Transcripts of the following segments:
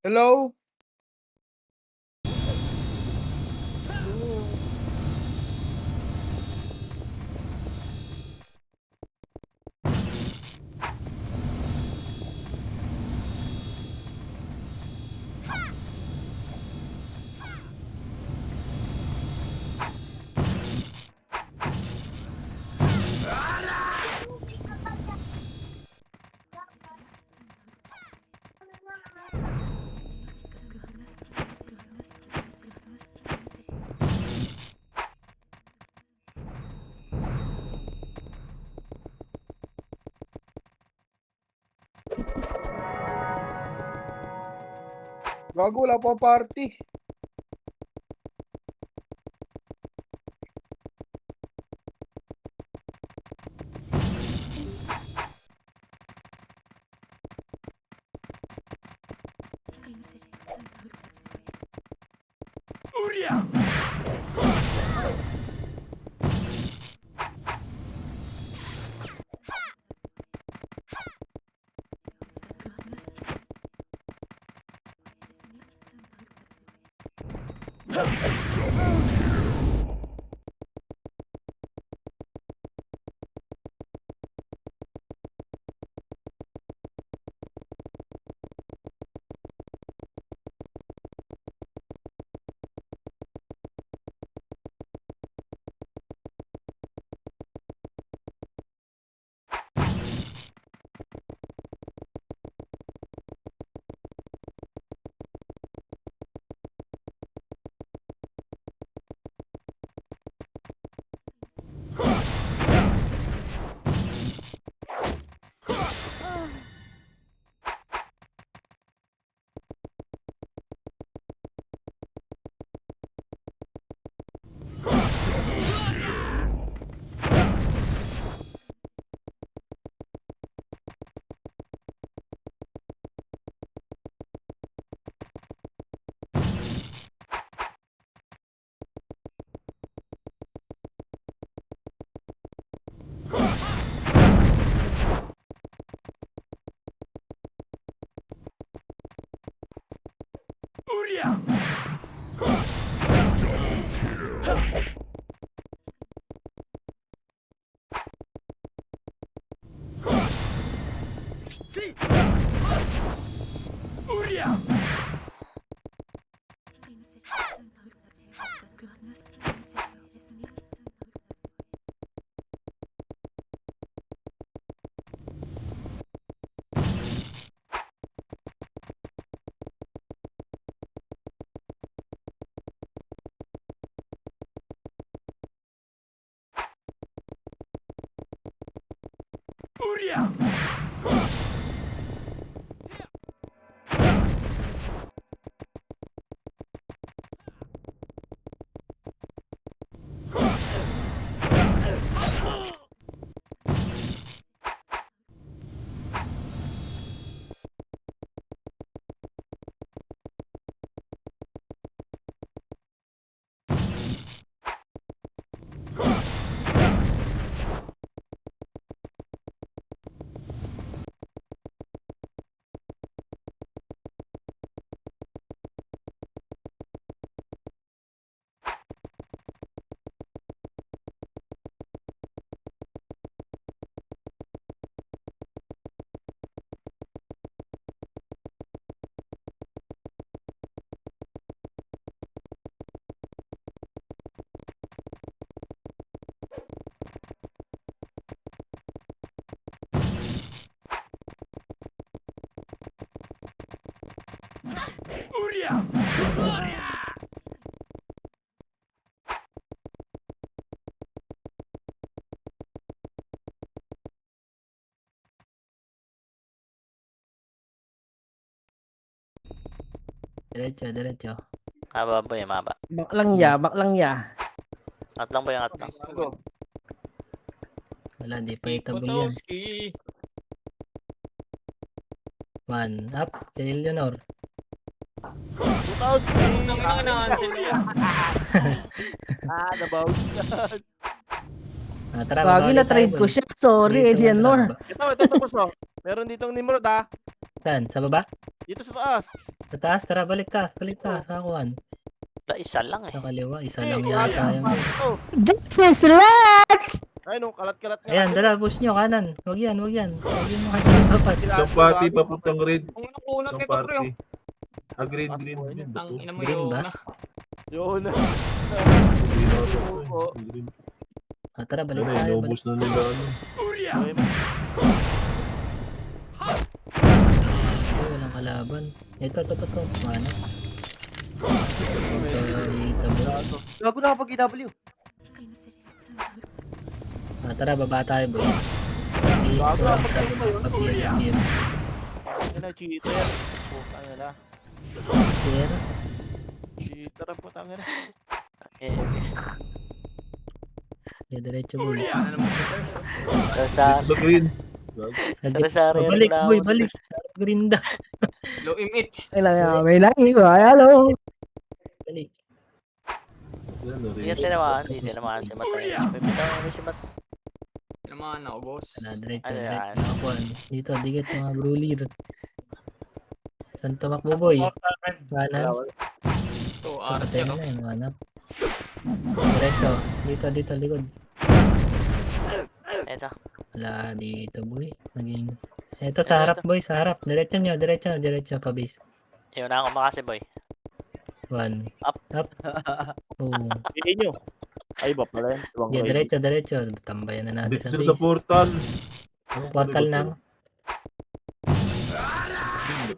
Hello? Gago, wala pa party. Diretso, diretso. Haba ba yung maba? Baklang ya, baklang ya. At lang ba yung at lang? Wala, di pa itable yan. One up, kay Eleanor. Nabawi na. Tara, Lagi na trade ko siya. Sorry, Eleanor. Ito, tapos oh. Meron ditong Nimrod ah. Saan? Sa baba? Dito sa taas. Sa taas, tara, balik taas. Sakuan. Wala, isa lang eh. Sa kaliwa, isa Eh, lang yata yung... Oh, Justice Let's! ay no, kalat-kalat nga. Ayan, dala, push nyo, kanan. Huwag yan. Huwag yung dapat. Isang party papuntang red. Ang nakunat Isang nito, pre. party. Ah, green. Green ba Ang to? ina mo Green yun. ba? Yun. Green ata to Oo. eh. Green. Ah, tara, balik Ano, tayo. inubos na nila ano. Walang kalaban. Ito. Mana. Ito, itabo. Gago na kapag EW. Ah, tara, baba tayo, boy. Bago Ito, na pag PM. Ano na, cheater. Puta nga na. Sir. Cheater ang puta nga na. Eh, Diretso, boy. Ano naman si Ters? sa Dito sa green. Sari-sari Balik, lang boy, ako. balik. Green da. Low image. May lang, hello. Balik. Yan, Hindi yan tinamaan. Hindi tinamaan si Matay. Pipitaw mo si Matay. Naman ako, boss. Diretso. Ano yan? Nakakuan. Dito, dikit mga brulir. Saan tumakbo, boy? Kanan. Ito, arat Patay yan. na yun, hanap. Diretso. Dito, likod. Ito. Wala dito, boy. Naging... Ito sa harap, boy. Sa harap. Diretso nyo. Pabis. Yun na ako makasi boy. 1. Up. Oo. Sige nyo. Ay ba pala yun? Ibang Yeah, raid. diretso. Tambayan na natin Dito sa sila sa base. portal. Portal na.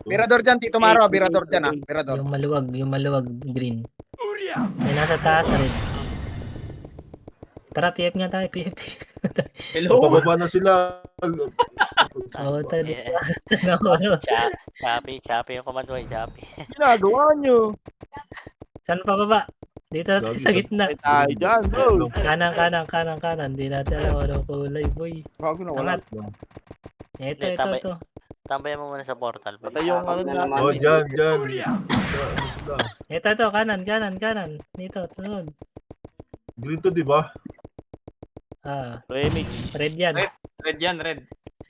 Mirador dyan, Tito Maro. Mirador dyan ah. Mirador. Yung maluwag, green. May nasa taas rin. Tara, PF nga tayo, PF. Hello? Pababa na sila. Oo, tayo. Choppy yung command boy. Choppy. Ginagawa nyo. Saan pa baba? Dito natin Lagi sa sa- gitna. Ay tayo dyan, bro. Kanan. Hindi natin alam anong kulay, boy. Gago na wala. Angat. Hindi, Ito. Tambayan mo muna sa portal. boy. Patay yung ano natin. Oh, dyan. Sa ano sila. Ito, kanan. Dito, sunod. Green to, di ba? Ah, Remix. red yan. Red yan, red.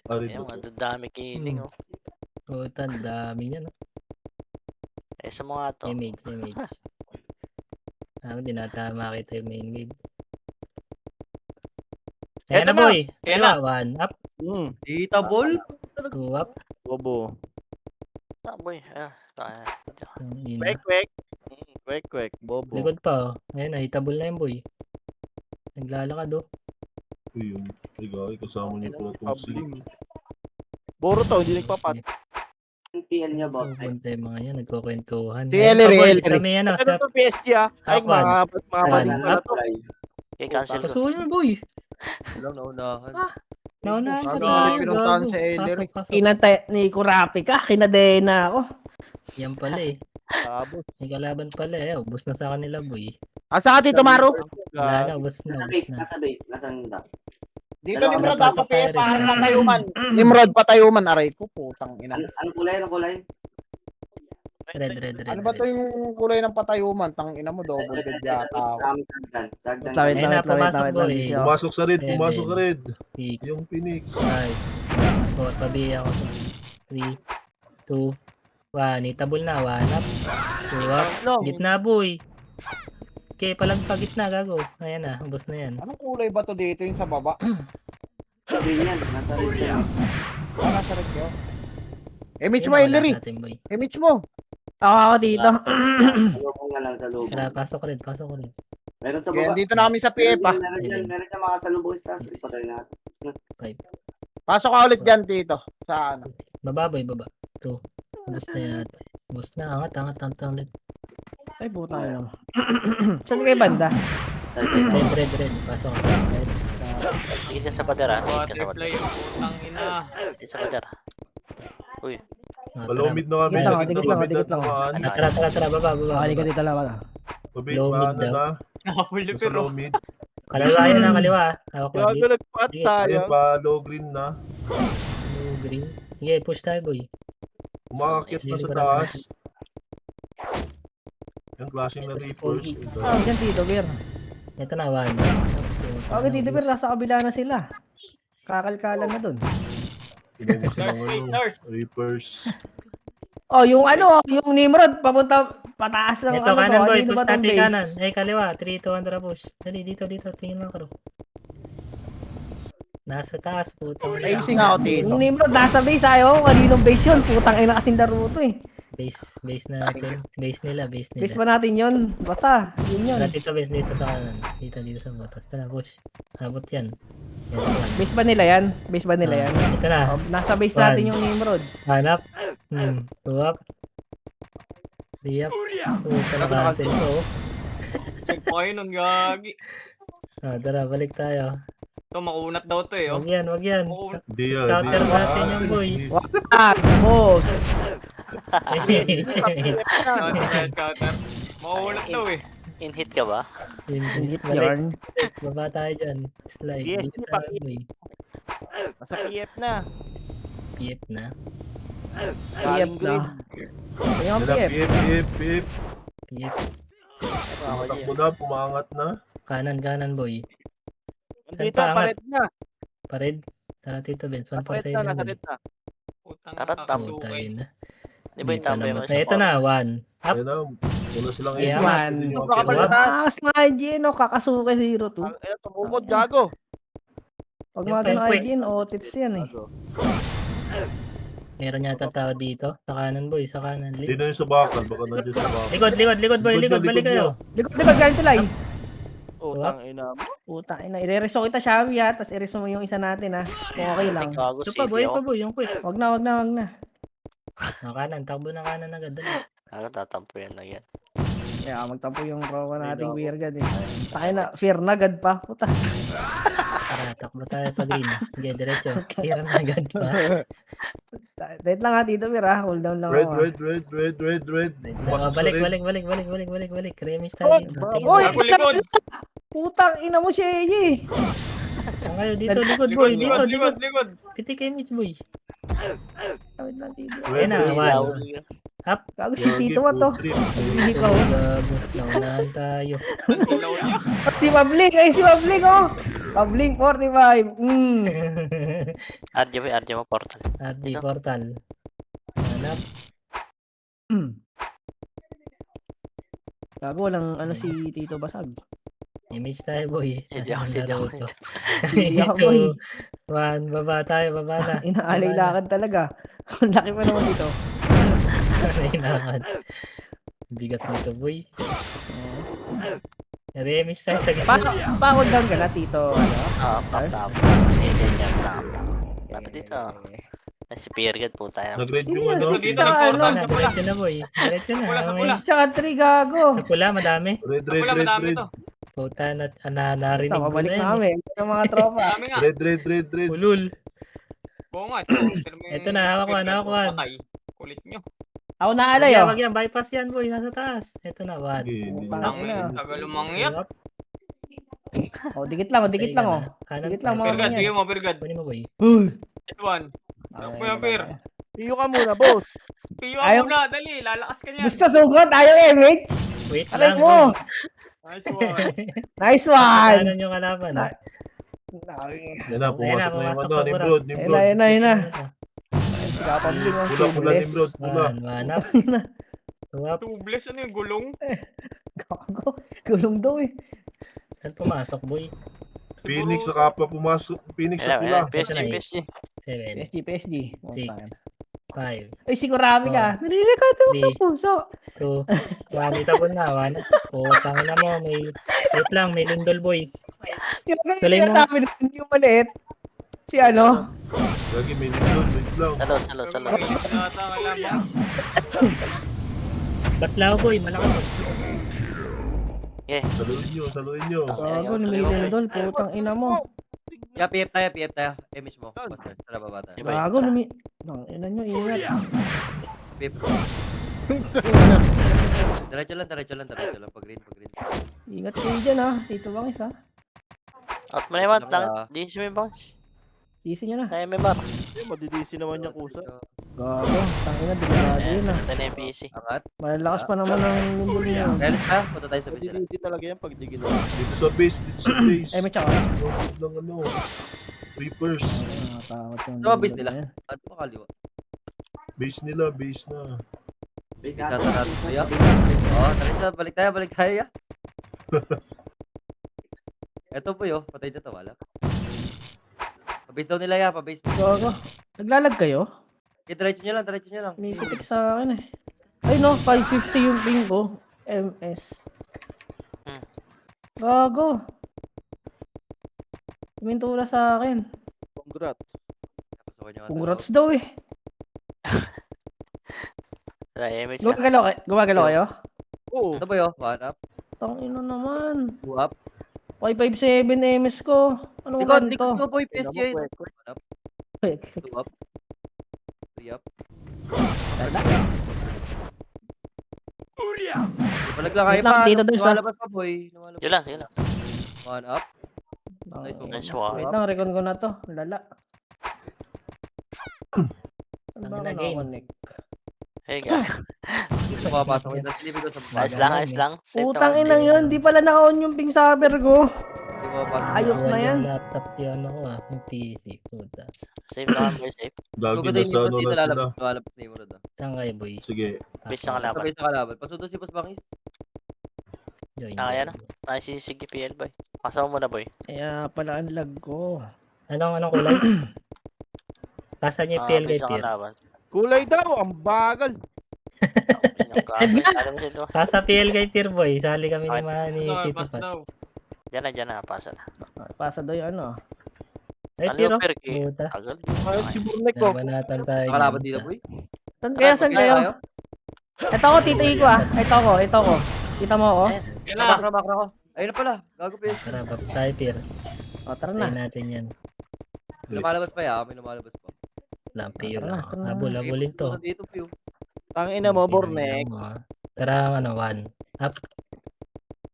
Ah, red Yung to. ang dami killing oh. Putan, dami yan. Eh sa mga to. Image. Hindi natin makita yung main wave. Ayan Eto na, na. boy. Ayan na. 1 up, Dita ball. 2 up. Bobo. Ah, boy. Yun na. Kwek. Kwek. Bobo. Likod pa, oh. Ayan na, hitabol na yung boy. Naglalakad, oh. Uy, yun. Ay, gagi, kasama niyo pala itong si... Pabling. Boro to, hindi nagpapat. PL niya, boss. Pupunta yung mga yan, nagkukwentuhan. Si Ayan Ellery, pa, boy, Ellery. sa may ano, Ano sa... to PSG ah? Ay, Aquan. mga baling Aquan. pala to. Okay, cancel ko. Kasuhin mo, boy. Walang naunahan. Naunahan ka Gago na. na pinuntahan si Ellery. Pasok. Kinatay ni Kurapi ka, kinadena ako. Yan pala eh. Tapos. May kalaban pala eh. Ubus na sa kanila, boy. Asa ka, Tito Maro? Wala na, ubus na. Nasa base. Nasaan na? Dito Dalawa Nimrod na dapat pasok tayo eh. rin. Parang patayuman. Nimrod, patayuman. Aray ko, putang ina. Anong kulay? Red. Ano ba to yung kulay ng patayuman? Tang ina mo, double dead yata ako. Sagdan. Wait Ayun na, lang, pumasok, boy. busy ako. Pumasok sa red, pumasok sa red. 6, Yung Phoenix. 5, 4, pabi ako. 3, 2, 1. Itabol na, 1 up. 2 up. Gitna, boy. Okay, palagpa gitna, gago. Ayan na, ubos na yan. Anong kulay ba to dito yung sa baba? Sabi niyan, nasa red yan. Nasa red yun. Image Yun mo, na, wala Ellery. natin, boy. Image mo. Ako dito. Salubong na lang sa loob. Tara, pasok rin. Meron sa Kaya baba. dito na kami sa PF ah. Meron dyan mga salubong istas. Ipatay natin. 5. Pasok ka ulit dyan, Tito. Sa ano? Baba, boy, baba. 2. Ubos na yan. Ubos na, angat ulit. Ay, puta ka naman. Saan kayo banda? Red. Pasok ka. Red. Higit ka sa pader ah. Higit ka sa Butterfly pader. yung putang ina. Higit sa pader. Uy. Palomid na kami Dikit sa lang, gitna, dikit lang, mabit dikit lang. na tumaan. Tara, baba. Baka ka dito lang. Mabit, Low mid paano daw. na? Nakapuli Sa pero. low mid. Kaliwa yun ang kaliwa. Hawak ko. Gago nagpat, Sige, Ayun sayang. pa, low green na. Blue, green. Sige, push tayo, boy. Umakakit na sa taas. Yung klaseng na reapers. Ito. Ah, dyan Tito Bear. Ito na, 1. Okay, Tito Bear, nasa kabila na sila. Kakalkalan na dun. Inubos na ng Nurse, ano, nurse. reapers. Oh, yung ano, yung Nimrod, papunta, pataas ng Ito, ano to. kanan boy. Ano ba Push tong natin base? kanan. Eh, kaliwa. 3, 2, 1, tara push. Dali, dito. Tingin mo ako. Nasa taas, putang ina. Facing ako dito. Yung Nimrod, nasa base. Ayaw ko, kaninong base yun. Putang ina kasing laro to eh. Base natin. Base nila. Base ba natin yun? Basta, yun yun. Tara, dito base dito sa kanan. Dito sa botas. Tara, push. Abot yan. Base ba nila yan? Base ba nila yan? Ito na. Oh, nasa base One. natin yung Nimrod. Hanap. Tuwap. Liyap. Puta na cancel ko. Check po kayo nun, gagi. Tara, balik tayo. Ito, makunat daw to eh. Oh. Wag yan. Makunat. Hindi yan. Scouter natin yung boy. Ah, boss. Scouter. Makunat daw eh. In-hit ka ba? Hit Balik. yarn. Baba tayo dyan. Slide. Yes, Dito pa- tayo boy. Nasa PF na. PF na. PF na. Yung PF. Pip. PF. Takbo na, pumangat na. Kanan boy. Dito, pa angat? pared na. Pared. Tara Tito Benz. 1 Pared na, nasa red na. Putang Tarat, kakasukay. na. Di ba yung tambay mo Ito na. 1. Up. Ayun na, wala silang Yes, isip. man. Hindi nyo Baka makakita. Taas na IGN, no? Kakasuke 0-2. Ayun, tumukod, gago. Pag Yung mga ganun quick. IGN, otits yan eh. Gago. Meron yata tao dito. Sa kanan boy. Sa kanan. Hindi na yung sa bakal, baka nandiyan sa bakal. Likod boy. Likod. Balik kayo. Likod, ganito lang. Utang ina mo. Puta, ina. Irereso kita, Xavi ha. Tapos ireso mo yung isa natin ha. Kung okay lang. Gago, Ito pa boy. city ako. Yung quick. Wag na. Kanan. Takbo na kanan agad. Dali. Ano, tatampo yan lang yan. Kaya magtampo yung rowa nating Weirgad eh. Tayo na, fear na agad pa. Puta. Tara, takbo tayo pa green. Sige, diretso. Tira na agad pa. Dahit lang ha, Tito Mir ha. Hold down lang Red, ako ha. red. Balik. Remis tayo dito. Tingin Oy! mo. Likod. Putang ina mo siya eh. Saan kayo? Dito, likod boy. Likod. Likod. Titik kay Mitch boy. Wait lang, Tito. Red, na, red. one. Up. Gago si Tito mo to. Hindi ka oh. Gago. Naunahan tayo. Ang dilaw niya. Si Pabling! Ay, si Pabling oh! Pabling 45. RJ mo portal. RD portal. Hanap. Gago, walang ano si Tito Basag. Image tayo boy. Hindi ako, Nasaan hindi ako. laro to? Hindi ako, boy. 2, 1, baba tayo, baba na. Inaalay lakad talaga. Ang laki pa naman dito. Inaangat. Bigat nito boy. Remix tayo sa gitna. Pa-hold down ka na, Tito. Ano? Tap. Ganyan, tap. Dapat dito. Si Piergad po tayo. Nag-red Sino yung yun? ano. Six Dito tsaka nag-portal ano? sa pula. Diretso na boy. Diretso na. Pula, sa Mamaya. pula. 6 tsaka 3, gago. Sa pula madami. Red, Wala, madami red. to. Puta na narinig Ito, ko pabalik na na yan. kami. Ito ang mga tropa. Dami nga. Red. Ulul. Oo nga, ito. Ito na, hawak ko. Patay. Kulit nyo. Ako naalay oh. Wag yan, bypass yan boy. Nasa taas. Ito na, 1. Sige, hindi Putang nyo ina. Tagal lumangyat. Oh, dikit lang oh. Kanan Dikit lang, tayo. mga Birgad, ganyan. bigyan mo, Birgad. Kunin mo boy. Hit one. Kuya Bir. Iyo ka muna, boss. Piyo Ayaw- ka muna, dali. Lalakas ka niyan. Gusto sugot, ayaw MH. Wait Aray lang. mo. Nice one. Nice one. Kanan yung kalaban. Na- Yan na, pumasok na yung ano. pumasok. Nimrod. Ayun na. Sila Pabling oh. Pula, Nimrod. Pula. Hanap. Tuwap. Tubeless, ano yung gulong? Gago. Gulong daw eh. Saan pumasok boy? Phoenix sa kapa pumasok. Phoenix sa pula. PSG. 7, PSG. Oh, Six. tayo. 5, Ay, sigurami ka. Nalilikat ako Three. ng puso. 2, 1. Itabon na. 1. Putang na mo. Wait lang. May lindol boy. Yung Tuloy mo. sinasabi na yung maliit. Si ano? Lagi may Nimrod. Wait lang. Salo. Nata ang labas. Baslao boy. Malakas. Saluhin nyo. Gago, may lindol. Putang ina mo. Yeah, PF tayo. Image mo. Basta, sa baba tayo. Gago, Nang ina nyo, ingat. PF. Diretso lang. Pag green. Ingat kayo dyan ha. Tito Bangis ha. Out mo na yung one. Di si may bounce. Tisi nyo na. Kaya may bar. Madidisi naman yung kusa. Gago, tangina, delikado yun ha. Ito na yung PC. Angat. Malalakas pa naman ang lindol niya. Kailan ka? Punta tayo sa base. Madidisi talaga yan pag di ginawa. Dito sa base. Ay, may tsaka. Huwag ng ano. Reapers. Takot yung Sa base lindol nila. na yan. Ano pa kaliwa? Base nila, base na. Base Isa natin. na natin tayo. Tara, balik tayo ya. Eto po yo, patay na to, wala. Pabase daw nila ya, pabase. Gago. Naglalag kayo? Diretso nyo lang. May pitik sa akin eh. Ay no, 550 yung ping ko. MS. Hmm. Gago. Tumintula sa akin. Congrats. Pasukan nyo nga sa Congrats loob. daw eh. Wala, image na. Gumagalaw kayo? Oo. Ito po yo, one up, Tangina naman. two up. 557 MS ko. Ano Likod ganito? mo po yung Tingnan mo, PSG. kwek, kwek. One up, two up. Three up. Balag lang kayo Wait lang, pa. dito doon sa- Lumalabas pa boy. Lumalabas. Yun lang. One up. Nice one. Nice one. Wait lang, recon ko na to. Lala. Ano ba Tangina, ako game. na-connect? Hey, guys. Dito papasok yun. Tapos libre ko sa Nice lang, nice lang. Safe Putang naman. ina yun, di pala naka-on yung ping server ko. Hindi ko papasok. Ayok na yan. Yung laptop yun ako yung PC. Puta. Safe naman, boy. Safe. Gagi Pagod na yung sa ano dito lang sila. lalabas na yung muna doon. Saan kayo, boy? Sige. Base na kalaban. Sabay sa kalaban. Pasundo si Boss Bangis. Join. Kaya na. Sige, PL, boy. Pasok mo muna, boy. Kaya pala ang lag ko. Anong kulay? Pasan niyo yung PL kay Base na Pier. kalaban. Kulay daw, ang bagal. Pasa PL kay Pier, boy. Sali kami ni Okay. mga ni Basta, Tito basta Pat. daw. Diyan na. Pasa na. Pasa daw yung ano. Ay, Ano Pier, yung oh. perk eh? Puta. Tagal. Ay, si Burnek ko. Nabanatan tayo. Nakalaban dito boy. Saan kayo? Ito ako, tito ko ah. Ito ko. Kita mo ako? Yan na. Makra ko. Ayun na pala. Gago pa yun. Tara, bap tayo, Pier. O, tara Tayo na. natin yan. Lumalabas pa ya. May lumalabas pa. Lampi yun. Tara na, tara na. Habol-habulin to. Dito view. Tangina mo, Burnek. Tara, one. Up.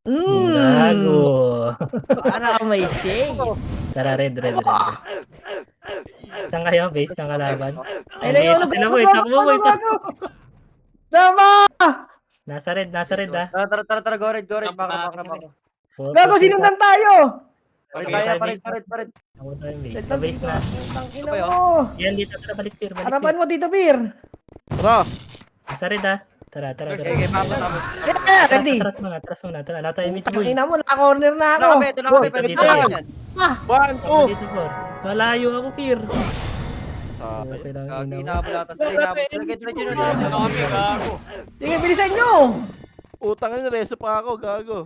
Mmm! Gago. Para ka may shake. Tara, red. Saan kayo, base ng kalaban? Ay, Nandito sila, boy. Takbo, boy. Tama! Nasa red ah. Tara. Go red. Makra. Gago, sinundan tayo! Parit. Ako tayo, base. Pa-base na. Putang ina Ano ba mo. Yan, dito. Tara, balik, Pier. Harapan mo dito, Pir. Tara. Nasa red ah. Tara. Sige, papa. Yeah, ready. Atras muna. Tara, lahat tayo image, Putang boy. ina mo, naka-corner na ako. Ito na kami. Pwede Dito, tayo dito. yan. 1, 2. Dito, Pier. Malayo ako, Pier. Ah, Okay lang, Gagi ina mo. inaabulatas. Diretso Ano kami, gago. Sige, bilisan nyo. Utang na reso pa ako, gago.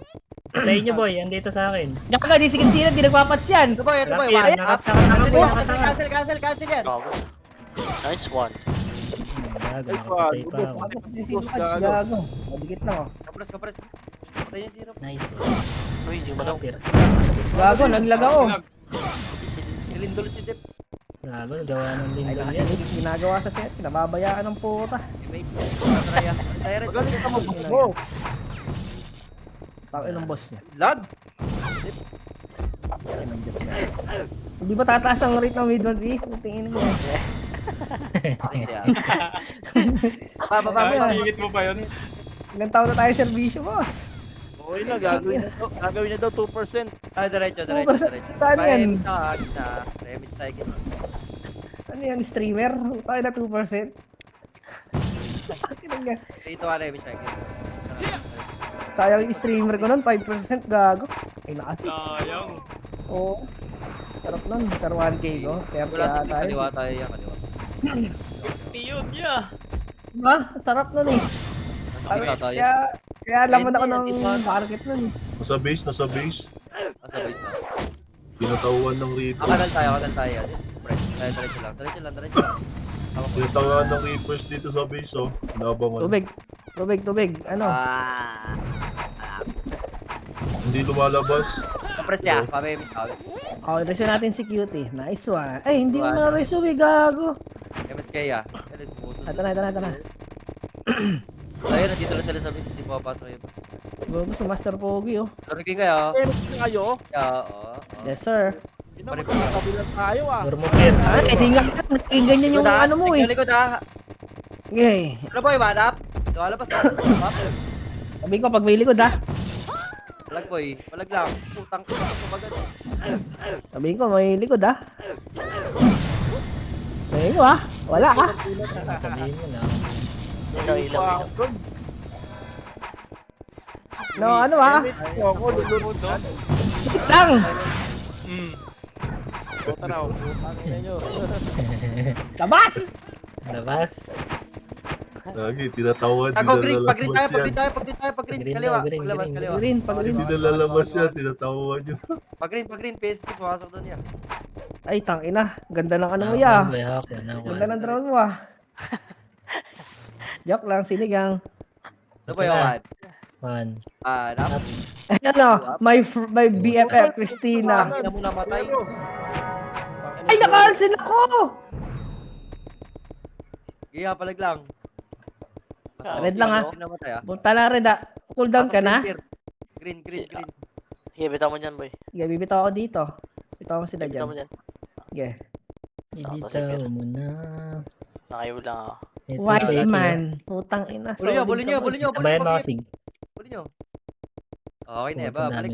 Patayin nyo, boy. Andito sa akin. Gago, di sige-sige, di nagpapats yan. Ito boy. Pier, nakatanga, boy. Nakatanga. Cancel yan. Gago. Nice one. Gago, Ay, nakapatay pa gago. ako. Gago. Madikit lang oh. Kapres. Patay yung zero. Nice one. Uy, hindi mo lang. Pier. Gago, naglag ako. Silindol si Dep. Gago, gawa ng Ay, lindol kasi yan. ginagawa sa set, pinababayaan ng puta. Traya. Direct. Magaling ka mo. Tawin ng boss niya. Lag. Hindi ba tataas ang rate ng mid-1 B? Tingin ko. Baba. Singit mo pa yun. Ilang taon na tayo serbisyo, boss? Okay na, gagawin na daw 2%. Ay, diretso. Saan yan? Remit tayo. Ano yan, streamer? Tayo na 2%. Dito ka remit tayo. Sayang yung streamer ko nun, 5% gago. Ay, nakasi. Sayang. Oo. Sarap nun, pero 1K ko. Kaya Wala kaya sa tayo. kaliwa tayo yan. Kaliwa. Yun, yeah. Diba? Sarap nun eh. Kaliwa tayo. Kaya laman ako Ayun, ng dito. market nun eh. Nasa base. Sabay na. Tinatawan ng Reapers. Kanal tayo. Press. Diretso lang. Tinatawan ng Reapers dito sa base, oh. Inabangan. Tubig. Ano? Hindi lumalabas. Press ya. Pamemit tayo. Okay, reso natin si Cutie. Nice one. Ay, hindi mo na reso eh, gago. Remit kaya. Ito na. Ayun, nandito lang sila sa base. Hindi mo papasok yun. Gago si Master Pogi oh. Sorry kayo. Eh, na kayo. Oo. Yes sir. Ina mo, kabilang tayo ah. Dormo, Pier. Ay, di nga. Ganyan yung ano mo eh. Likod ah. Okay. Ano boy, manap? Lumalabas. Sabi ko, pag may likod ha. Walag boy. Walag lang. Putang ina. Kumbaga. Sabi ko, may likod ha. Tingin mo ah. Wala ah. Sabihin mo lang. Ilaw. No, ano ah. Ako, lulunod na. Wait lang. Puta na, putang ina nyo. Labas. Labas. Lagi, tinatawad. Ako, green. Pag-green tayo, yan. pag-green. Green Kaliwa. daw, green, Paglabas, green. kaliwa. Green, pag green. Hindi nalalabas yan, tinatawad yun. Pag-green, PSG. Pumasok doon yan. Ay, tangina. Ganda ng ano mo Ako, ya. boy, ako, ako. Ganda ng drone mo ah. Joke lang, sinigang. Ano ba yung One. Nap. Ano, my BFF, Christina. Ina mo namatay. Ay, nakancel ako! Giya, palag lang. Red lang, ah. Namatay ah. Punta na rin ah. Cooldown ka na? Green. Sige, bitaw mo dyan, boy. Sige, bibitaw ako dito. Bitaw mo sila Bitaw dyan. mo dyan. Sige. Ibitaw mo na. Nakayo lang ako. Ito, Wise ito, man. Putang ina. Bulin nyo. Tabayan mo kasi. Bulin nyo. Okay na, ba? Balik.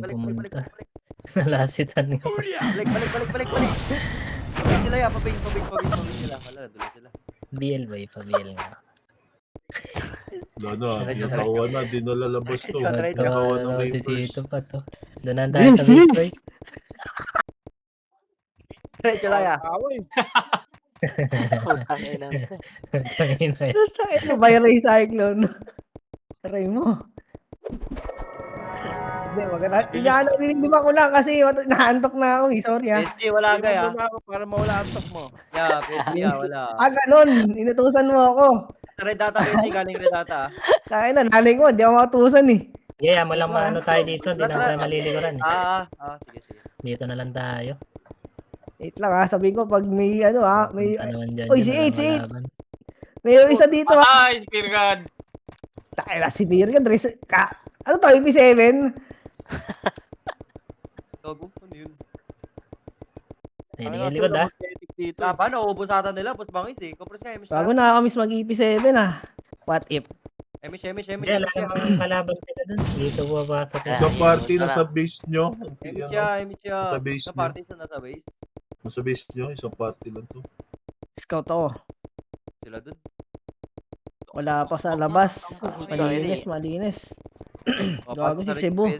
Nalasitan nga. Balik. Pabig sila ya, pabig sila. Wala, dulo sila. BL boy, pa-BL nga. Wala na, tinatawa na, di nalalabas to. Right, Tinatawa ng Si Reapers. Tito pa to. Doon na tayo sa base boy. Diretso lang ya. Away. Putang ina. Tangin na yan. Ito ba yung Ray Cyclone? Ray mo. Hindi, maganda. Inilima ko lang kasi nahantok na ako eh. Sorry ah. PSG, wala ka ya. Ako para mawala ang top mo. Ya, PSG ya, wala. Ah, ganun. Inutusan mo ako. Red data, PSG, galing red data. Kaya na, nanay ko. Hindi ako makatusan eh. Yeah, mo lang maano tayo dito. Hindi na tayo malilikuran eh. Sige. Dito na lang tayo. Wait lang ah. Sabihin ko pag may ano ah. May, Ano naman dyan. Oy, dyan, si walang 8, si 8. malaban. may isa dito ah. Ay, Spear God. Tayo na si Virgan. Ano to? MP7? Gago, ano yun? Ay, hindi nga likod ah. Dito. Paano? Ubus ata nila, boss bangis eh. Kopros nga, Emish Bago na kami mag-EP7 ah. What if? Emish. Hindi, wala namang kalaban sila dun. Dito bumabasok. Sa party, nasa base nyo. Emish ya. Sa base Sa nyo. party sa nasa base. Nasa base nyo, isang party lang to. Scout ako. Sila dun. Wala pa sa labas. Malinis. Gago si Cebu.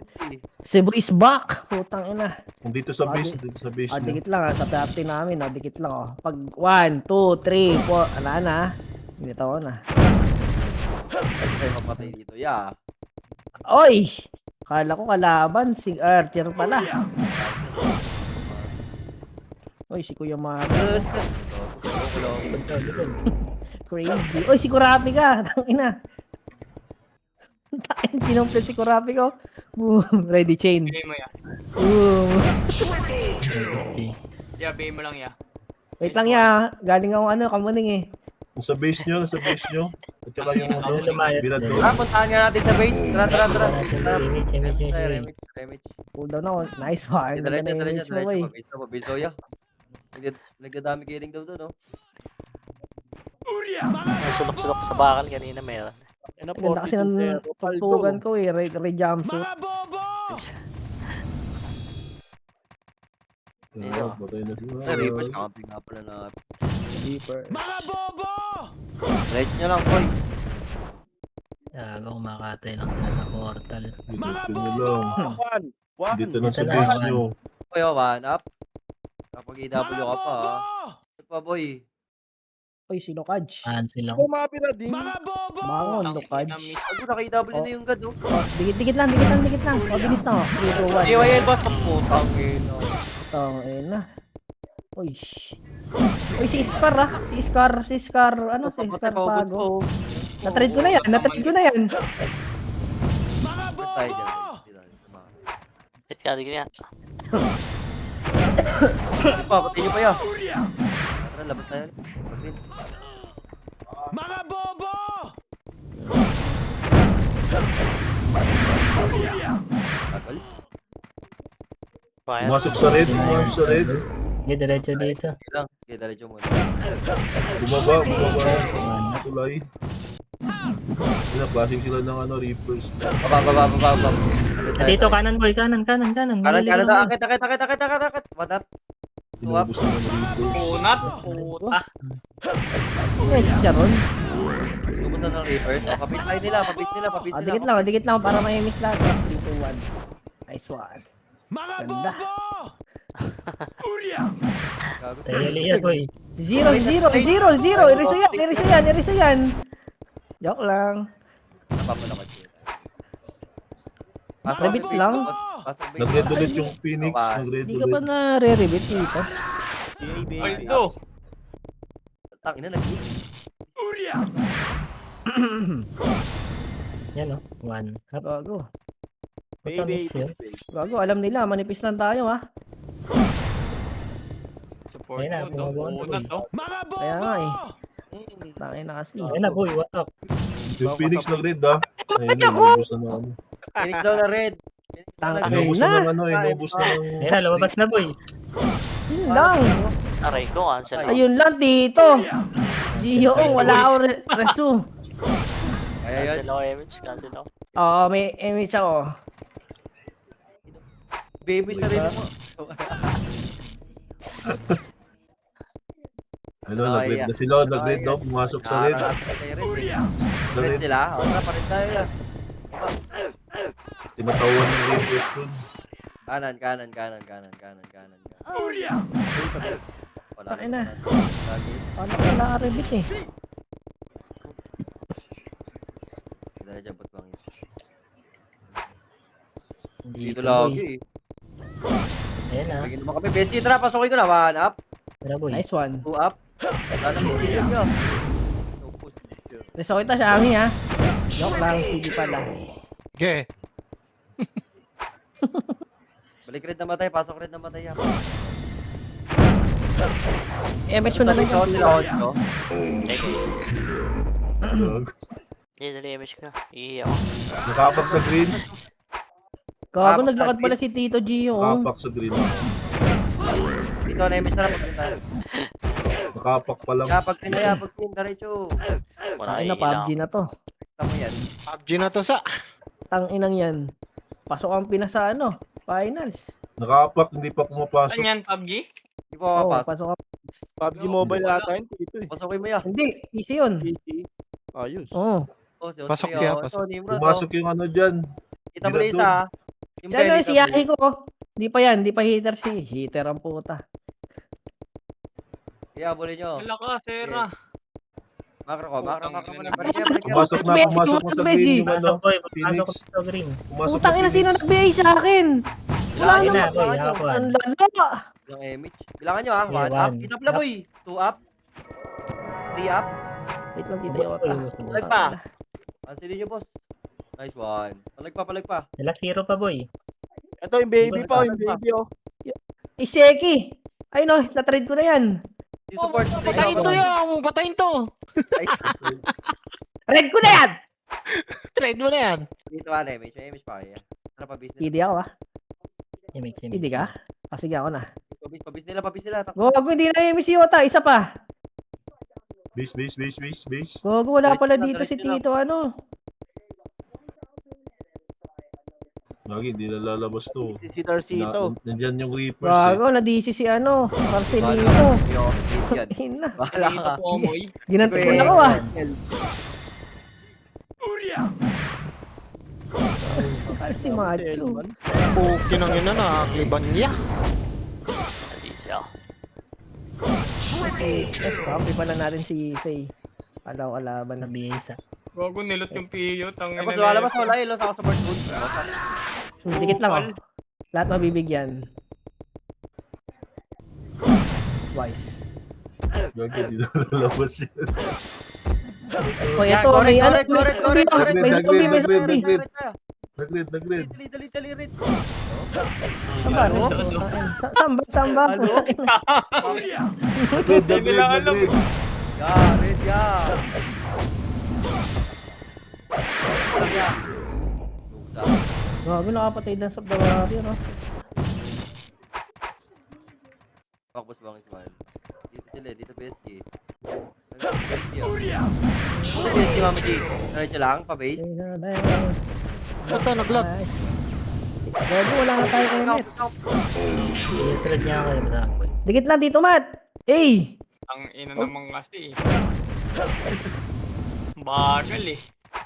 Cebu is back. Putang ina. Kung dito sa base, dito sa base nyo. Dikit lang ah. Sa party namin. Dikit lang oh. Pag 1, 2, 3, 4. Ala na. Dito ako na. Ay, mapatay dito. Ya. Oy! Kala ko kalaban. Si Archer pala. Oy, si Kuya Mario. Crazy. Oy, si Kurapi ka. Tangina. Tangin, kinumplet si Kurapi ko. Boom. Ready chain. Bigay mo ya. Boom. Yeah, bigay mo lang ya. Wait lang ya. Galing ako kamuning eh. Nasa base nyo. At saka yung ano, binat nyo. Puntahan nga natin sa base. Tara. Image. Cool down ako. Nice one. Ganda na image mo boy. Mabis daw ya. Nagdadami killing daw doon, no? Sulok-sulok sa bakal kanina meron. Ganda kasi ng tutugan ko eh. Ray jumpsuit. Patay na sila. Ay, Reapers, nakamping nga pala na. Reaper. Right nyo lang, boy. Gago, kumakatay lang sila sa portal. Dito nyo lang. One. Dito na sa Dito na. base nyo. Boy, one up. Kapag EW ka pa, ha. Ito pa, boy. Oy, si Lokaj. Cancel lang. Kumabi na din. Bangon, Lokaj. Ako, naka-EW na yung god, oh. Dikit lang. Mabilis na oh. 3, 2, 1. AYL ba? Putang ino. Tangina. Uy. Uy, si Scar ah. Si Scar. Ano? Si Scar Pago. Na-trade ko na yan. First tayo dyan, boy. Let's go, di kanya. Patay nyo pa yan. Tara, labas tayo. Pag-green. Tagal. Kaya. Pumasok sa red. Hindi, diretso dito. Sige lang. Sige, diretso muna. Bumaba. Tulay. Flashing sila ng ano, Reapers. Baba. Dito, kanan boy, kanan. Kanan daw. Akit. What up? Inubos na ng Reapers. Punat, puta. Ay, chicharon. Ubus na ng Reapers. O, kapit tayo nila, papis nila, papis Ah, nila. dikit lang para may miss lahat. 3, 2, 1. Nice one. Ganda. Gago. Tayo liya, boy. 0. Iriso yan. Joke lang. Napapalakad siya. Rebit lang. Nag-red ulit yung Phoenix. Nag-red Hindi ka pa ulit. na-re-rebit dito. Ay, do. Tangina, nag-hit. Yan, oh. 1 up. Gago. Matamis yun. Gago, alam nila. Manipis lang tayo, ha? Support Ayun na, mo, do. bumaba na, Punat, do. Kaya nga, eh. Tangin na kasi. Ayun na, boy. What up? Yung Phoenix nag-red ah. Ayun na, inubos na ng ano. Phoenix daw na red. Phoenix daw na Tangina. red. Inubos na ng ano, inubos na ng... Ayun na, lumabas na, boy. Yun lang. Aray ko, cancel ako. Ayun lang, dito. Gio, wala ako resu. Kaya yun. Cancel ako, Emich. Cancel ako. Oo, may image ako. Baby sa rin mo. Ano, nag-red na sila. Nag-red daw. Pumasok sa red. Sa Red red. sila. O, tara, parin tayo yan. Tinatawan ng Reapers dun. Kanan. Wala Takin na. Lagi. Paano ka naka-rebit eh? Kita na dyan, Bangis. Dito, Dito boy. lagi. Ayun na. Bigyan naman kami. Bestie, tara, pasukin ko na. 1 up, Tara, boy. Nice one. 2 up. Wala na yung video nyo. Reso kita siya, Ami, ha? Joke lang, CD pala. Okay. Balik red na matay, pasok red na matay. Image mo na lang Shot yung nila 8. Hindi, dali, Emich ka. Iiyak ako. Nakapak sa green. Gago, naglakad pala si Tito Gio. Nakapak sa green. Dito na image na lang pagpunta. Nakapak pa lang. Kapag tinaya, pag diretso. Wala Tangin na, iiyak. PUBG na to. Tama yan. PUBG na to sa. Tanginang yan. Pasok ang Pinas sa ano, finals. Nakapak, hindi pa pumapasok. Saan yan, PUBG? Di ba Oo, mapasok? pasok ang... PUBG Mobile ata yun dito eh. Pasukin mo yan. Hindi, PC yun. PC. Ayos. Oo. Oh, si Pasok Otri, yan, oh. pasok. Ito, Nimrod, Pumasok yung ano dyan. Kita mo na isa. Yung Si ano, belly si sa Yaki ko. Di pa yan, di pa hitter si hitter ang puta. Kaya, bulin nyo. Wala ka, Sera. Makro ko, makro Putang mo ina. na. Balik yan, balik yan. Pumasok na, pumasok mo sa green yung ano. Pasok, boy. Pasok Phoenix. ko sa green. Pumasok Putang ina, sino nag-BA sa akin? Wala Ayun na, naman. boy. Hakapuan. Ang lala. Ilang image. Bilangan nyo ah. 1 Okay, up. one. Kita pala boy. 2 up. 3 up. Wait lang, Tito Ubus, boy. Yota. Ubus, ubus. Palag pa. Pansilin nyo boss. Nice one. Palag pa. Wala, 0 pa, boy. Ito yung baby pa, yung baby oh. Iseki! Ay no, na-trade ko na yan. Si support. Patayin to yung! Patayin to! Trade ko na yan! Trade mo na yan. Dito ah, image. May image pa kaya. Tara pa business. Hindi ako ah. Image. Hindi ka? Ah, sige ako na. Pabis nila. Gogo, hindi na yung si Yota. Isa pa. Base. Gogo, wala Diretso pala na, dito si diretso na. Tito ano. Lagi, hindi na lalabas to. Si Darcito. Nandyan yung Reapers eh. Gago, na-DC si ano. Marcelino. Yan. Hina. Bahala Dito ka. po, boy. Ginantuan ako ah. Si Macho. Okay nang ina na. Kliban niya. Hindi siya. Copy pala natin si Faye. Alaw-alaban na. Nabiyay isa. Gago, nilot yung PU. Tangin Tapos na lalabas wala ilo sa support good. Dikit lang oh. Lahat mabibigyan. Wise. Lagi, hindi na lalabas yan. O ito, may ano, may zombie, may zombie. Nag-red. Dali, red. Samba, no? Samba. Nag-red. Ya, red ya. Grabe, nakapatay din sa Bavaria, no? Pakbos bang Ismail? Dito sila, dito PSG. PSG, Mama G. Diretso lang, pa-base. Puta, nag-lag. Grabe, wala na tayo elements. Isunod niya ako. Basta ako, boy. Dikit lang dito, Mat. Eh! Ang ina naman kasi. Bagal eh.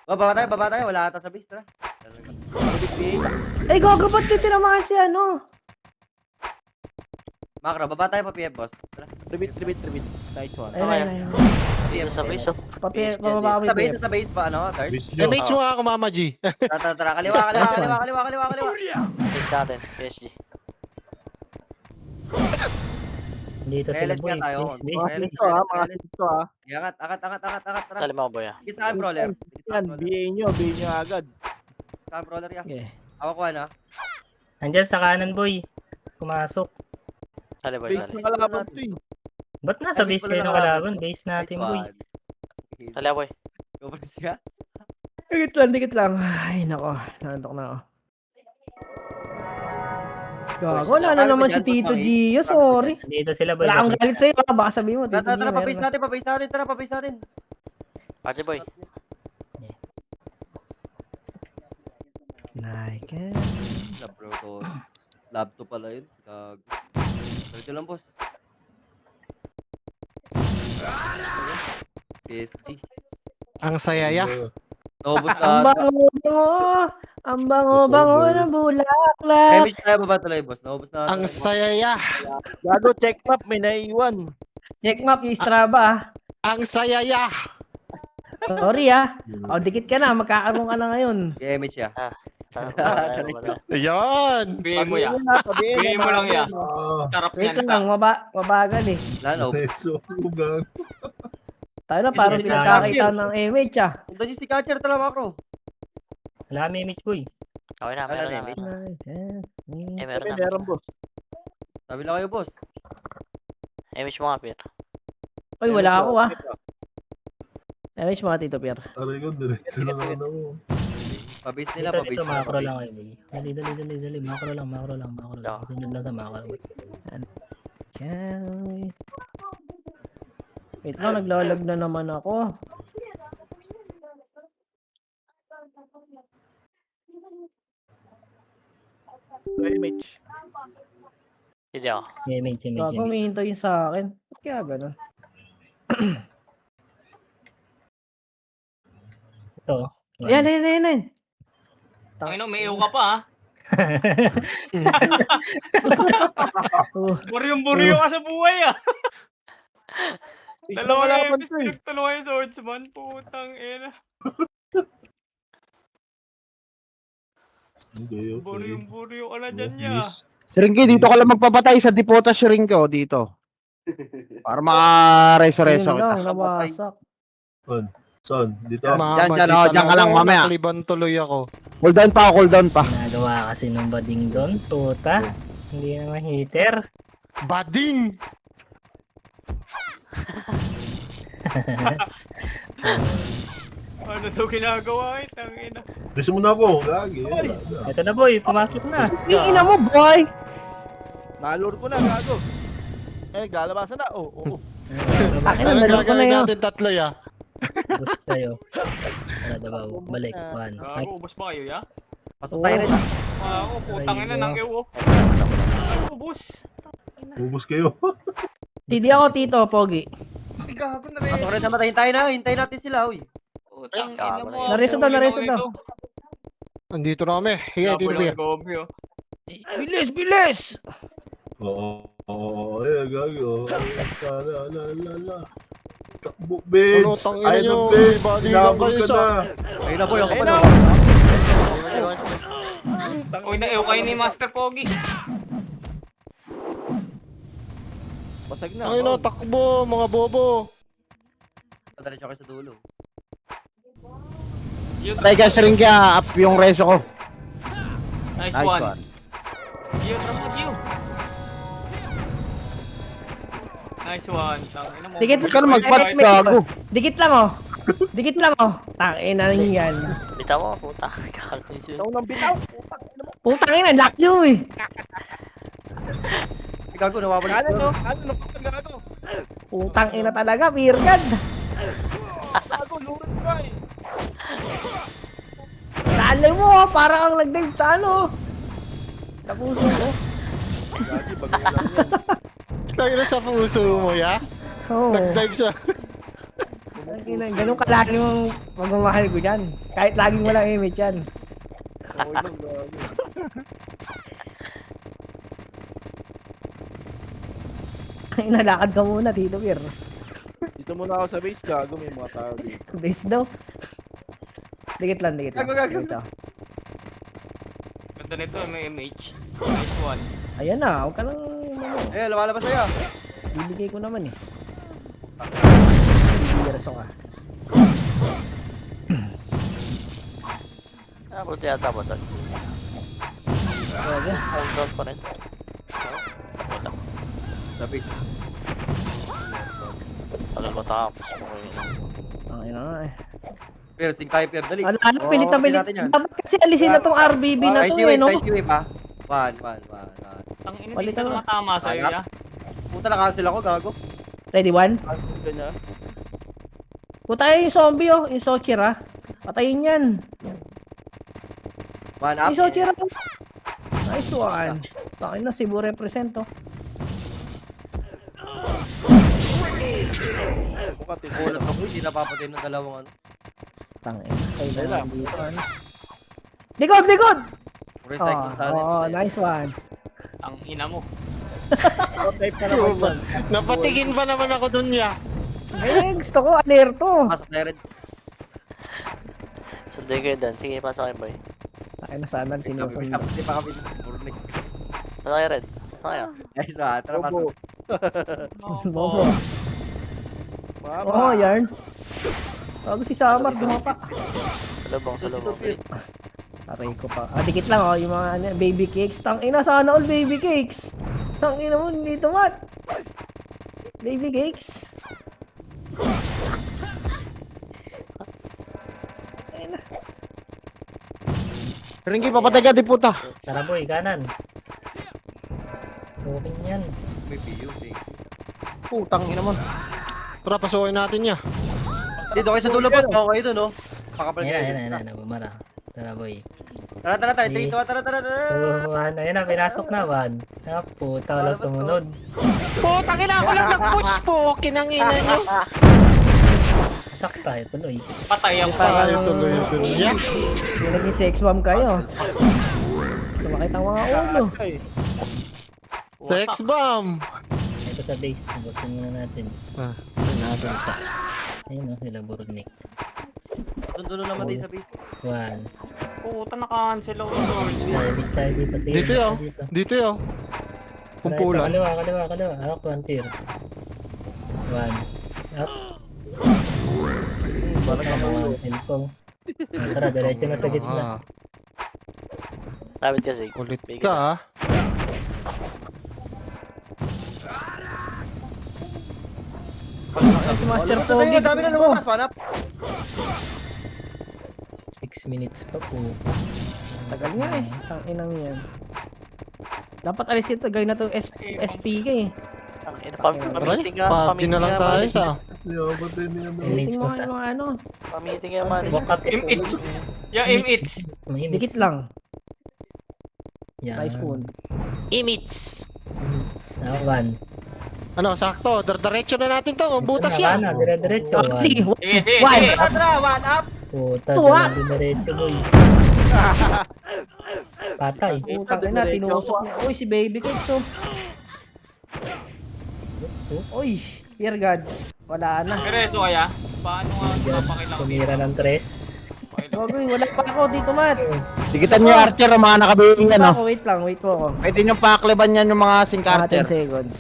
Baba tayo. Wala ata sa base, tara. Ay, gogo, ba't di tinamaan si ano? Macro, baba tayo pa PF, boss. Tara. Tribit. Nice one. Ayun. Dito sa base, oh. Papi, Base dyan, pababa Sa kami. base, sa base pa, ano, third? Base nyo. MH mo ako, Mama G. Tara. Kaliwa. Base natin, PSG. Dito sila Kailan boy. nga tayo? Base, base, Mga base. dito ha, mga dito ha. Angat, tara. Dali mo, boy, ah. Dikit sa akin, brawler. Yan, BA nyo agad. Sa akin, brawler, ya. Okay. Ako ko, ano? Andyan sa kanan boy. Pumasok. Dali, boy, Base dali. ng kalaban to eh. Ba't nasa base kayo ng kalaban? Base natin boy. Dali, boy. Gopalis ka? Dikit lang. Ay, nako. Nantok na ako. Gago, wala na naman si Tito Gio. Sorry. Dito sila boy. Wala akong galit sa'yo. Baka sabihin mo, Tito Tara, Gio. pa-base meron natin, pa-base natin. Pache, boy. Like Lab, bro, to. Lab to pala yun. Gago. Dito lang, boss. PSG. Ang sayaya. Naubos Ang na. bango. Ang bango ng bulaklak. Damage tayo baba tuloy, boss. Naubos na. Ang sayaya. Gago, check map, may naiiwan. Check map yung Strava. Ah. Ang sayaya. Sorry ah. O, dikit ka na. Magkakaroon ka na ngayon. Damage ya. Wala. Ayan. Bihin mo ya. Sabihin Bihin mo lang yan. Ah, Sarap Wait yan. lang. Mabagal eh. Lalo. peso. Ugang. Tayo na parang Yes, pinagkakita ng image ah. Punta nyo si Catcher, tala macro. Wala kami image boy. Okay na, meron na. Meron na. Meron boss. Sabi lang kayo, boss. Image mo nga, Pierre. Uy, wala ako ah. Image mga Tito Pierre. Aray ko, diretso na ano mo. Pabase nila, Dito, pabase dito, nila. macro lang kayo boy. Dali. Macro lang. Sunod lang sa macro boy. Okay. Wait lang, naglalag na naman ako. Image. Hindi ako. Image. Gago, may hintay sa akin. Ba't kaya ganun? Ito. Yan. Ang ino, may iyo ka pa ha. Oh, Buryong-buryo ka sa buhay ah. Dalawa Wala lang pa yung to eh. pinagtulungan yung swordsman. Putang ina. Okay. Buryong-buryo ka na dyan niya. Miss. Siringki, dito ka lang magpapatay sa Dipota Siringki, o dito. Para makareso-reso yun kita. lang, nabasak. Saan? Dito? Dyan, Mama G dyan, oh, dyan ka lang, talaga. mamaya. Nakaliban tuloy ako. Cooldown pa. Nagawa kasi nung bading doon. Puta. Hindi naman hater. Bading! Ano daw ginagawa eh, tangina. Please mo na ako. Lagi. Ito na boy. Pumasok na. Ina mo, boy! Nalur ko na, gago. Eh, galabasan na. Oo. Akin na, Ano nalur ko na gagawin yun. natin tatlo ya? Boost tayo. Ano daw? Balik. 1. Gago, ubos ba kayo ya? Pasok tayo rin. Ako, putang ina ng ewo. Ubos. Ubus kayo. Hindi ako, Tito, Pogi. Ay, gago na Pasok rin naman. Hintayin natin sila, uy. Putang ina mo. Nareso daw. Andito na kami. Hiya, Tito Beer. Bilis! Oo. Gago. La. Takbo, bitch. Ano, tangina Ay, nyo. no, bitch. Balikan Inabot kayo ka sa- na. Ayun na, boy. Ako pa Ayun na. Uy, na-ew kayo ni Master Pogi. Basag na. Ang ino, takbo, mga bobo. Diretso kayo sa dulo. Patay ka, Siringki, up yung reso ko. Nice Nice one. one. Gio, drop na Gio. Nice one. Tangina mo. Dikit Huwag ka na mag-patch, gago. Dikit lang oh. Tangina yan. Bitaw mo, puta. Gago yun. Ikaw nang bitaw. Putang ina, lock nyo eh. Gago, nawawala. Ano? Gago? Putang ina talaga, Virgad. Gago, lurot ka eh. Talay mo, parang ang nagdive sa ano. Tapuso ko. Gagi, bagay lang yan. Tayo na sa puso mo, ya? Oo. Nag-dive siya. Ganun kalaki yung pagmamahal ko dyan. Kahit laging walang image yan. Okay lang, gago. Nalakad ka muna, Tito Pier. Dito muna ako sa base, gago. May mga tao dito. Base daw. Dikit lang, dikit lang. Gago. Dikit siya. Ganda nito, may MH. Nice one. Ayan na, huwag ka nang Eh, lumalabas sa'yo. bibigay ko naman eh. Bibigyan ka. Ah, buti yata boss. Talaga. Hold on pa rin. Sabi. Tagal mo tapos. Okay na. Ang ina nga eh. Pero, sing tayo, Pier. Dali. Ano, pilit na Oo, pilit. natin yan. Dapat kasi alisin na tong RBB na to eh, no? Nice wave, ha? One. Ang ina, Palit dito na. na matama sa'yo, Anak. ya. Puta na cancel ako, gago. Ready, one? Ganyan. Puta yung zombie oh, yung Sochira. Patayin yan. One up. Yung Sochira. Nice one. Takin na, Cebu represent oh. Mukha tito. Kulat ako, hindi napapatay ng dalawang ano. Tangin. Kayo na Ayun lang lang. dito. Ano? Likod, likod! Recycle sa Oh, nice one. Ang ina mo. Type ka naman dyan. Napatingin pa naman ako dun, ya. Eh, gusto ko, alerto. Pasok na rin. Sunday kayo doon. Sige, pasok kayo boy. Takin na sana sinusunod. Hindi pa kami. Burnik. Pasok kayo red. Pasok kayo. Nice one. Tara, pasok. Bobo. Bobo. Mama. Oh, yarn. Bago si Samar, dumapa. Salubong. Aray ko pa. Ah, dikit lang oh, yung mga ano, baby cakes. Tangina, sana all baby cakes. Tangina mo, dito mat. Baby cakes. Ayun na. Rinky, papatay ka, di puta. Tara boy, kanan. Okay yan. May PU, thank you. Putang ina mo. Tara, pasukin natin, ya. Dito kayo sa dulo, boss. Ako kayo doon, no? Makapalit Ayan, bumara. Tara boy. Tara. Dito, tara. Ayun na, pinasok na, one. Ah, puta, wala sumunod. Putang ina, ako lang nag-push po. Kinangina nyo. Sakta, tuloy. Patay ang Tayo tuloy. Ya. Yung naging sex bomb kayo. Sumakit ang mga ulo. Sex bomb. Ito sa base, busin muna natin. Natin sa. Ayun o, sila Burnik. Dulo naman tayo sa base. One. puta, naka-cancel ako sa orange. Tayo dito. Sige, Dito yun. Dito yun. Kumpulan. Kaliwa. Hawak, one pair. One. Up. Parang mga cellphone. Tara, diretso na sa gitna. Ah, Lapit kasi. kulit ka, ah. Ay, si Master Pogi. Dami na lumabas, panap. 6 minutes pa po. Tagal nga eh. Ang inang yan. Dapat alis ito. Gawin na to SPK eh. Ang ina, Tara, pamiting nga. PUBG na lang tayo sa. Image Tingnan pa mo sa... yung mga ano. Pamiting nga man. Walk up. M8. Yeah, M8. May image. Dikit lang. Yan. Nice one. Imits. One. Ano, sakto. Diretso na natin to. Butas yan. Kana, dire-diretso. One. Sige. One. Tara, one up. Puta, Tuwa. diretso boy. Patay. Putang ina, tinusok niya. Uy, si Baby Cakes oh. Uy, dear God. Wala na. Pereso kaya? Paano nga papakilang Tumira ng tres. Gogoy, wala pa ako dito, Matt. Dikitan niyo yung archer, ang mga nakabing ano. Wait lang, wait po ako. Pwede nyo pakliban yan yung mga sink Mga 10 archer. seconds.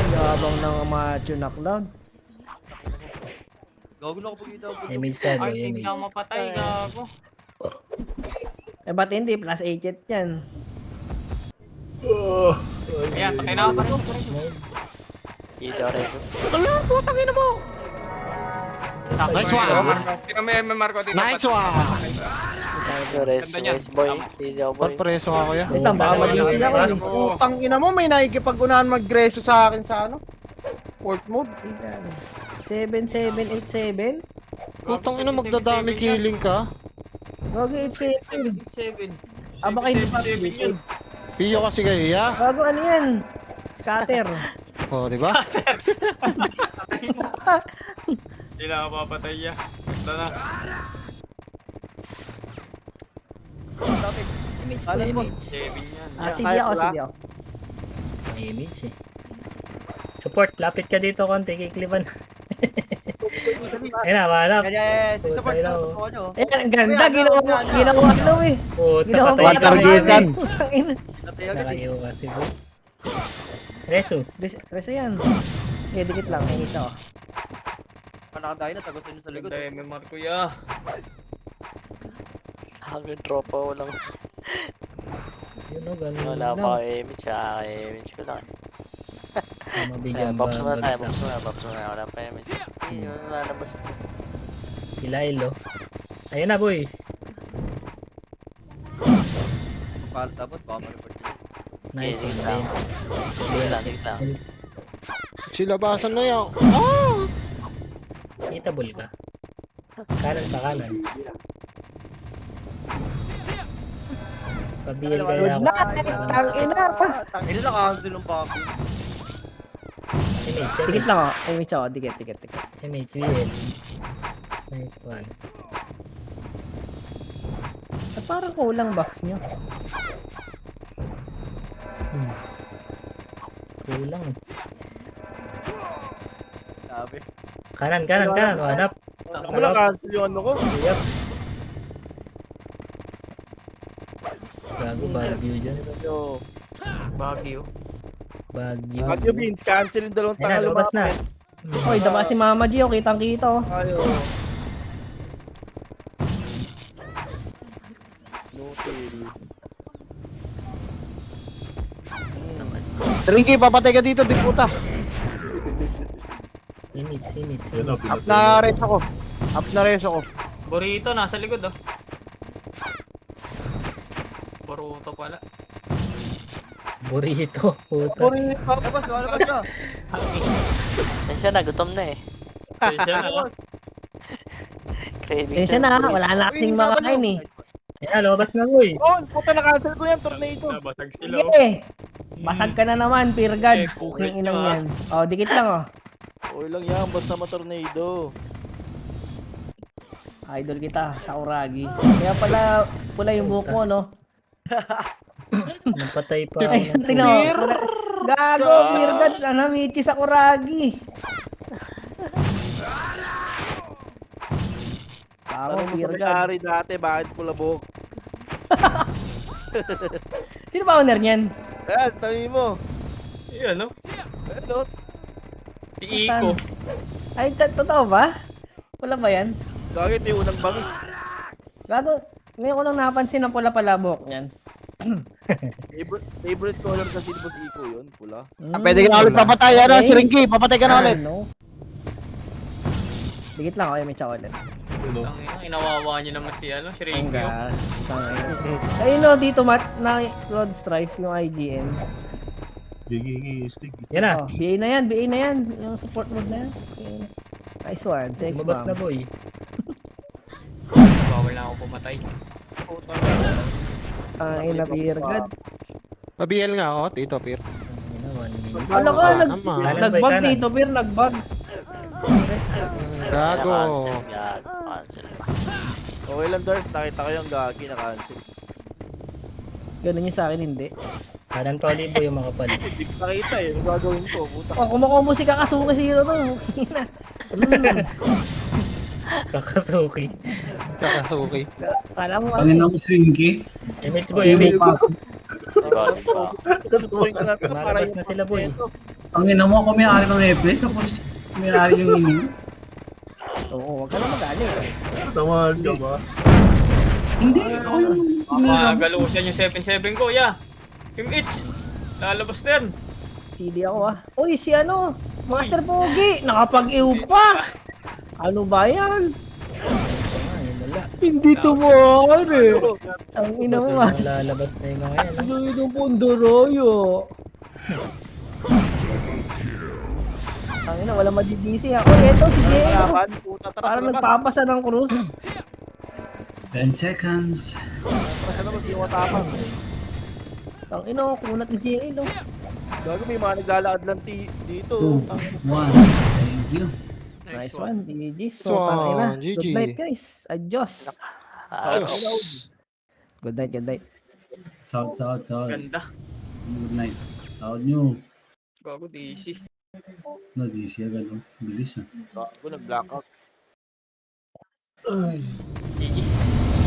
Yabang ng macho na cloud. Gago na ako pagkita ko. Image tayo, Ay, hindi image. ako mapatay, gago. Eh, ba't hindi? Plus 8 yan. Ayan, patay na ako. Dito rin. Nice one. Sino may Marco dito? Nice one. Reso, Ganda niyan. West boy. Sigaw boy. Preso ako yan. Wait lang, baka madisi ako eh. Putang ina mo, may nakikipag-unahan mag-greso sa akin sa ano? Port mode. 7787? Putang ina, magdadami killing ka. Gogo 87. 7. Ah, baka hindi pa yun. Piyo kasi kayo, ya? Gago, ano yan? Scatter. Oh, di ba? Hindi na ako papatay ya. Ganda na. Image po, Alam mo. image. Kevin yan. CD ako, CD ako. Image eh. Support, lapit ka dito konti, kiklipan. Ayun na, manap. Kaya, Puta, support ina, na oh. ako, ano. Eh, ang ganda, ginawa ano eh. Puta, Ginawa patay Water ka. Gitan. Putang ina. Natay agad eh. Nakayo kasi bro. Reso. Reso yan. Eh, dikit lang, ingit ako. Panakadahin na, tagusin nyo sa likod. Ganda MMR ko ya. Hanggang tropa ko lang. Yun o, ganun Wala lang. pa ako image ha. Image ko lang. Mabigyan Box ba muna tayo, bagsak. box muna. Wala pa image. Hindi, wala labas. Ilailo. Ayun na boy. Para tapos, baka ma-report nyo. Nice Okay, one, lang. Ben. Tingit lang. Silabasan na yan. Hitable ka. Kanan pa kanan. Pabihil kaya Good ako. na, ang ina. Tangina, nakahandle ng papi. Image, Dikit lang ako. Ingit ako, dikit. image, VL. Nice one. At parang kulang buff nyo. Kulang. Sabi. Kanan. Wanap. Ako lang cancel yung ano ko. Yup. Gago, Baguio dyan. Yo. Baguio. Baguio. Bagyo Beans, cancel yung dalawang Ayun na, tanga lumabas na. lumapit. Oy, daba si Mama G, oh, kitang-kita oh. Ayo. Nutil. Rinky, papatay ka dito, di puta. Image. Yan o, Up na res ako. Up na res ako. Burrito, nasa likod oh. Boruto pala. Burrito. Puta. Labas na. Tensya na, gutom na eh. Tensya na lang. Craving Tensya na, wala na kasing makain eh. Ayun na, lumabas na boy. Oh, puta na-cancel ko yan, tornado. Basag sila oh. Sige. Basag ka na naman, Peer God. Eh, kulit Puking inang ka. yan. Oh, dikit lang oh. Okay lang yan, basta ma-tornado. Idol kita, Sakuragi. Kaya pala, pula yung buhok mo, no? Napatay pa. Ay, ako ng tingnan mo. Gago, Peer God. Michi Sakuragi. Tama, Tanong mo Peer sa God. may-ari dati, bakit pula buhok? Sino ba owner niyan? Ayan, tanongin mo. Iyan no? Ano? Si Iko. Ay, totoo ba? Wala ba yan? Gagit yung unang bangis. Gago, ngayon ko lang napansin na pula pala buhok niyan. Favorite color kasi ni Boss Iko yun, pula. Pwede ka na ulit papatay. Ano, Okay. si Rinky, papatay ka na ulit. No. Dikit lang ako, may chocolate. Ang inawawa niyo naman si ano, si Ang Rinkyo. gas. Ayun no, dito mat na Lord Strife yung IGN. Gigi, stick. Yan na. Oh, BA na yan. Yung support mode na yan. Okay. Nice one, sex Lumabas na bomb. boy. Bawal na ako pumatay. Ay, na Peer God. Pabiel nga ako, Tito Pir. Ayun na, 1 minute. Ano ka, Naman. nagbag Kanan. dito, Peer, nagbag. Gago. Cancel pa. Okay lang, Dars. Nakita ko yung gagi na cancel. Ganun yung sa akin, hindi. Kanan pa ulit boy yung makapal. Hindi ko nakita eh. Ano gagawin ko? Puta. Oh, kumukombo si Kakasuki Zero to. Kakasuki. Kakasuki. Kala mo Image boy, image. Galing pa. Tutuin ko na ito para Malabas na sila boy. Ang ina mo ako may-ari ng Everest tapos may-ari yung ini. Oo, wag ka na magalit. Tamahan ka ba? Hindi, ako yung Magalusan yung 7-7 ko, ya. Team It's. Lalabas na yan. CD ako ah. Uy, si ano? Master Pogi. Nakapag-iw pa. Ano ba yan? Ayun wala. Hindi tumari. Ang ina mo ah. Lalabas na yung mga yan. Ano yung Pondoroyo? Ang ina, wala madibisi ha. Uy, eto si Diego. Laban, puta. Tara, Parang tara, nagpapasa ng krus. 10 seconds. tara, naman, yung matapang. Ang ino, kunat ni JL, no? Gago, may mga naglalakad lang dito. 2, 1. Thank you. Nice one, GG's. So, So, GG. Good night, guys. Adios. Diyos. Good night, good night. Sound. Ganda. Good night. Sound nyo. Gago, DC. Nag-easy agad, oh. Bilis, ah. Gago, nag-blackout. GG's.